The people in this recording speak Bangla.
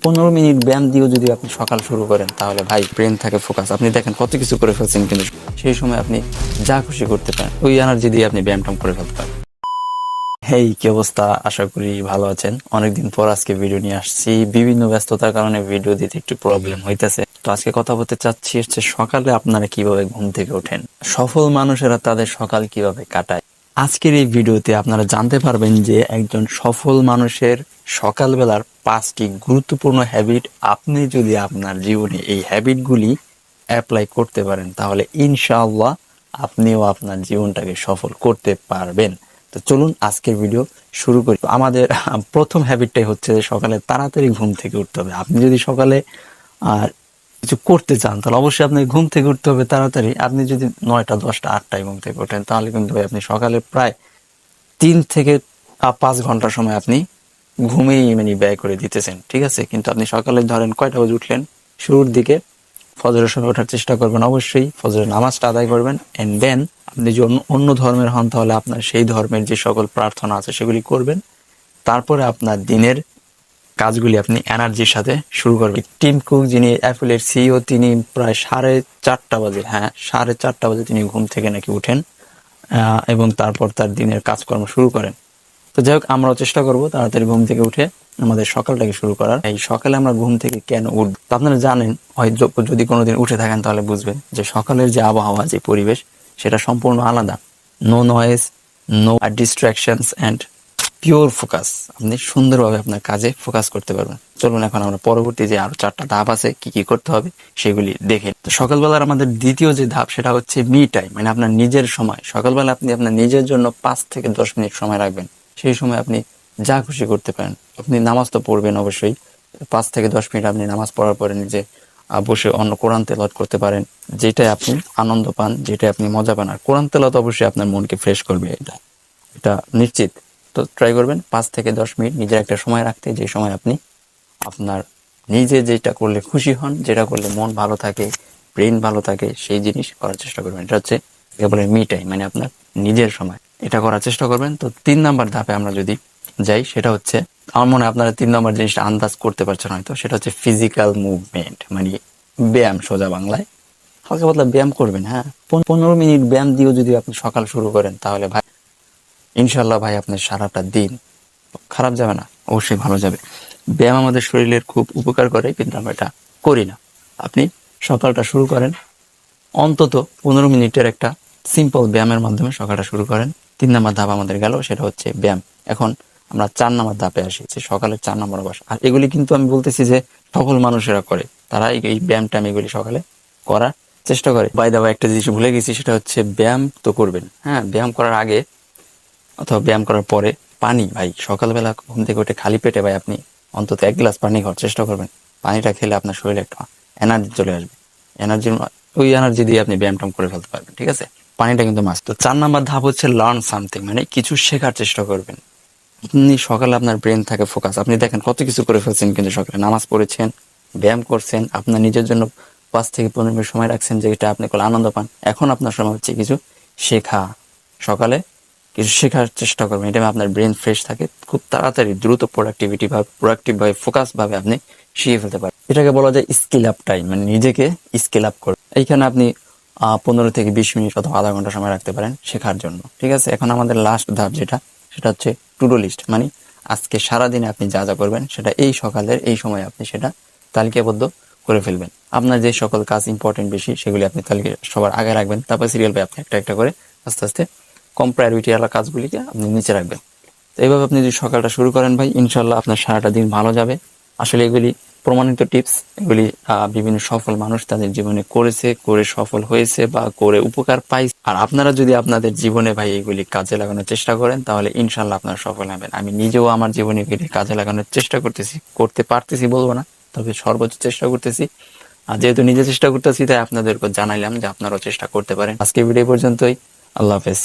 15 মিনিট ব্যায়াম দিয়েও যদি আপনি সকাল শুরু করেন তাহলে ভাই ব্রেন থাকে ফোকাস। আপনি দেখেন কত কিছু করে ফেলছেন, কিন্তু সেই সময় আপনি যা খুশি করতে পারেন, ওই এনার্জি দিয়ে আপনি ব্যায়ামটাম করে ফেলতে পারেন। হেই, কি অবস্থা? আশা করি ভালো আছেন। অনেকদিন পর আজকে ভিডিও নিয়ে আসছি। বিভিন্ন ব্যস্ততার কারণে ভিডিও দিতে একটু প্রবলেম হইতেছে। তো আজকে কথা বলতে চাচ্ছি হচ্ছে সকালে আপনারা কিভাবে ঘুম থেকে ওঠেন, সফল মানুষেরা তাদের সকাল কিভাবে কাটায়। আজকের এই ভিডিওতে আপনারা জানতে পারবেন যে একজন সফল মানুষের সকালবেলার 5টি গুরুত্বপূর্ণ হ্যাবিট। আপনি যদি আপনার জীবনে এই হ্যাবিটগুলি অ্যাপ্লাই করতে পারেন তাহলে ইনশাআল্লাহ আপনিও আপনার জীবনটাকে সফল করতে পারবেন। তো চলুন আজকের ভিডিও শুরু করি। আমাদের প্রথম হ্যাবিটটাই হচ্ছে সকালে তাড়াতাড়ি ঘুম থেকে উঠতে হবে। আপনি যদি সকালে আর কিছু করতে চান তাহলে অবশ্যই আপনাকে ঘুম থেকে উঠতে হবে তাড়াতাড়ি। আপনি যদি 9টা 10টা 8টায় ঘুম থেকে ওঠেন তাহলে কিন্তু ভাই আপনি সকালে প্রায় 3 থেকে 5 ঘন্টা সময় আপনি ঘুমেই ব্যয় করে দিতেছেন, ঠিক আছে? কিন্তু আপনি সকালে ধরেন কয়টা বাজে উঠলেন, শুরুর দিকে ফজরের সময় ওঠার চেষ্টা করবেন। অবশ্যই ফজরের নামাজটা আদায় করবেন, এন্ড দেন আপনি যদি অন্য ধর্মের হন তাহলে আপনার সেই ধর্মের যে সকল প্রার্থনা আছে সেগুলি করবেন। তারপরে আপনার দিনের কাজগুলি আপনি এনার্জির সাথে শুরু করবেন। টিম কুক, যিনি অ্যাপলের সিইও, তিনি প্রায় 4:30 বাজে, 4:30 বাজে তিনি ঘুম থেকে নাকি উঠেন এবং তারপর তার দিনের কাজকর্ম শুরু করেন। তো যাই হোক, আমরাও চেষ্টা করবো তাড়াতাড়ি ঘুম থেকে উঠে আমাদের সকালটাকে শুরু করার। এই সকালে আমরা ঘুম থেকে কেন উঠব, তো আপনারা জানেন, হয়তো যদি কোনোদিন উঠে থাকেন তাহলে বুঝবেন যে সকালের যে আবহাওয়া, যে পরিবেশ, সেটা সম্পূর্ণ আলাদা। No noise, no distractions and pure focus. আপনি সুন্দরভাবে আপনার কাজে ফোকাস করতে পারবেন। চলুন এখন আমরা পরবর্তী যে আরো 4টা ধাপ আছে কি কি করতে হবে সেগুলি দেখে। তো সকালবেলার আমাদের দ্বিতীয় যে ধাপ সেটা হচ্ছে মি টাইম, মানে আপনার নিজের সময়। সকালবেলা আপনি আপনার নিজের জন্য 5 থেকে 10 মিনিট সময় রাখবেন। সেই সময় আপনি যা খুশি করতে পারেন। আপনি নামাজ তো পড়বেন অবশ্যই। 5 থেকে 10 মিনিট আপনি নামাজ পড়ার পরে নিজে বসে অন্য কোরআন তেলাওয়াত করতে পারেন। যেটাই আপনি আনন্দ পান, যেটাই আপনি মজা পান। আর কোরআন তেলাওয়াত অবশ্যই আপনার মনকে ফ্রেশ করবে, এটা নিশ্চিত। তো ট্রাই করবেন 5 থেকে 10 মিনিট নিজের একটা সময় রাখতে, যে সময় আপনি আপনার নিজে যেটা করলে খুশি হন, যেটা করলে মন ভালো থাকে, ব্রেন ভালো থাকে, সেই জিনিস করার চেষ্টা করবেন। এটা হচ্ছে বলে মি টাইম, মানে আপনার নিজের সময়। এটা করার চেষ্টা করবেন। তো 3 নম্বর ধাপে আমরা যদি যাই, সেটা হচ্ছে, আমার মনে হয় আপনারা 3 নম্বর জিনিসটা আন্দাজ করতে পারছেন হয়তো, সেটা হচ্ছে ফিজিক্যাল মুভমেন্ট, মানে ব্যায়াম। সোজা বাংলায় হালকা পাতলা ব্যায়াম করবেন। হ্যাঁ, 15 মিনিট ব্যায়াম দিয়েও যদি আপনি সকাল শুরু করেন তাহলে ভাই ইনশাল্লাহ ভাই আপনার সারাটা দিন খারাপ যাবে না, অবশ্যই ভালো যাবে। ব্যায়াম আমাদের শরীরের খুব উপকার করে, কিন্তু আমরা এটা করি না। আপনি সকালটা শুরু করেন অন্তত 15 মিনিটের একটা সিম্পল ব্যায়ামের মাধ্যমে সকালটা শুরু করেন। 3 নম্বর ধাপ আমাদের গেল, সেটা হচ্ছে ব্যায়াম। এখন আমরা 4 নম্বর ধাপে আসি, যে সকালের 4 নম্বর অভ্যাস। আর এগুলি কিন্তু আমি বলতেছি যে সকল মানুষেরা করে, তারা এই ব্যায়ামটা এগুলি সকালে করার চেষ্টা করে। বাই দা ওয়ে, একটা জিনিস ভুলে গেছি, সেটা হচ্ছে ব্যায়াম তো করবেন। হ্যাঁ, ব্যায়াম করার আগে অথবা ব্যায়াম করার পরে পানি, ভাই সকালবেলা ঘুম থেকে উঠে খালি পেটে ভাই আপনি অন্তত 1 গ্লাস পানি খাওয়ার চেষ্টা করবেন। পানিটা খেলে আপনার শরীরে একটা এনার্জি চলে আসবে। ওই এনার্জি দিয়ে আপনি ব্যায়ামটাম করে ফেলতে পারবেন, ঠিক আছে? পানিটা কিন্তু মাস্ট। তো 4 নম্বর ধাপ হচ্ছে লার্ন সামথিং, মানে কিছু শেখার চেষ্টা করবেন। আপনি সকালে আপনার ব্রেন থাকে ফোকাস। আপনি দেখেন কত কিছু করে ফেলছেন, কিন্তু সকালে নামাজ পড়েছেন, ব্যায়াম করছেন, আপনার নিজের জন্য 5 থেকে 15 মিনিট সময় রাখছেন, যেটা আপনি করলে আনন্দ পান। এখন আপনার সময় হচ্ছে কিছু শেখা। সকালে কিছু শেখার চেষ্টা করবেন, এটা আপনার ব্রেন ফ্রেশ থাকে, খুব তাড়াতাড়ি দ্রুত প্রোডাক্টিভ ভাবে ফোকাস ভাবে আপনি শিখে ফেলতে পারেন। এটাকে বলা যায় স্কিল আপ টাইম, মানে নিজেকে স্কিল আপ করবেন। এইখানে আপনি 15 থেকে 20 মিনিট অথবা আধা ঘন্টা সময় রাখতে পারেন শেখার জন্য, ঠিক আছে? এখন আমাদের লাস্ট ধাপ সেটা হচ্ছে টু ডু লিস্ট, মানে আজকে সারাদিনে আপনি যা যা করবেন সেটা এই সকালের এই সময় আপনি সেটা তালিকাবদ্ধ করে ফেলবেন। আপনার যে সকল কাজ ইম্পর্টেন্ট বেশি সেগুলি আপনি তালিকা সবার আগে রাখবেন, তারপর সিরিয়াল বাই আপনি একটা একটা করে আস্তে আস্তে কম প্রায়োরিটি ওয়ালা কাজগুলিকে আপনি নিচে রাখবেন। তো এইভাবে আপনি যদি সকালটা শুরু করেন ভাই, ইনশাল্লাহ আপনার সারাটা দিন ভালো যাবে। আসলে এগুলি প্রমাণিত টিপস। এগুলি বিভিন্ন সফল মানুষ তাদের জীবনে করেছে, করে সফল হয়েছে বা করে উপকার পাইছে। আর আপনারা যদি আপনাদের জীবনে ভাই এগুলি কাজে লাগানোর চেষ্টা করেন তাহলে ইনশাল্লাহ আপনারা সফল হবেন। আমি নিজেও আমার জীবনে এগুলি কাজে লাগানোর চেষ্টা করতেছি, করতে পারতেছি বলবো না, তবে সর্বোচ্চ চেষ্টা করতেছি। আর যেহেতু নিজে চেষ্টা করতেছি তাই আপনাদেরকে জানাইলাম যে আপনারাও চেষ্টা করতে পারেন। আজকে ভিডিও পর্যন্তই। আল্লাহ হাফেজ।